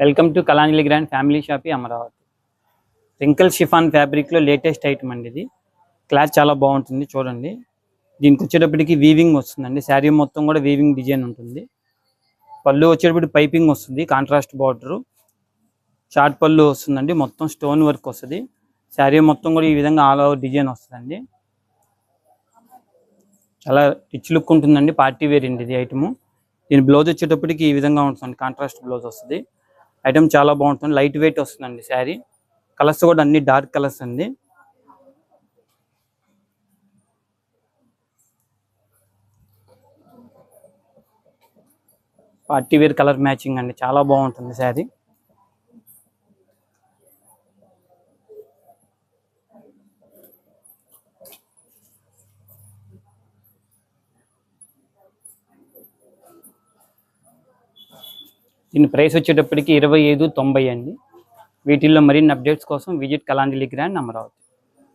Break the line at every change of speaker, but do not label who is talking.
Welcome to Kalanjali grand family shoppe Amaravati. Wrinkle chiffon ఫ్యాబ్రిక్లో latest item అండి. ఇది క్లాత్ చాలా బాగుంటుంది చూడండి. దీనికి వచ్చేటప్పటికి వీవింగ్ వస్తుందండి. శారీ మొత్తం కూడా వీవింగ్ డిజైన్ ఉంటుంది. పళ్ళు వచ్చేటప్పటికి పైపింగ్ వస్తుంది, కాంట్రాస్ట్ బార్డరు, షార్ట్ పళ్ళు వస్తుందండి. మొత్తం స్టోన్ వర్క్ వస్తుంది. శారీ మొత్తం కూడా ఈ విధంగా ఆల్ ఓవర్ డిజైన్ వస్తుందండి. చాలా రిచ్ లుక్ ఉంటుందండి. పార్టీ వేర్ అండి ఇది ఐటమ్. దీని బ్లౌజ్ వచ్చేటప్పటికి ఈ విధంగా ఉంటుంది, కాంట్రాస్ట్ బ్లౌజ్ వస్తుంది. ఐటమ్ చాలా బాగుంటుంది, లైట్ వెయిట్ వస్తుందండి. శారీ కలర్స్ కూడా అన్ని డార్క్ కలర్స్ అండి. పార్టీ వేర్ కలర్ మ్యాచింగ్ అండి, చాలా బాగుంటుంది శారీ. దీని ప్రైస్ వచ్చేటప్పటికి 2590 అండి. వీటిల్లో మరిన్ని అప్డేట్స్ కోసం విజిట్ కలాంజలి గ్రాండ్ అమరావతి.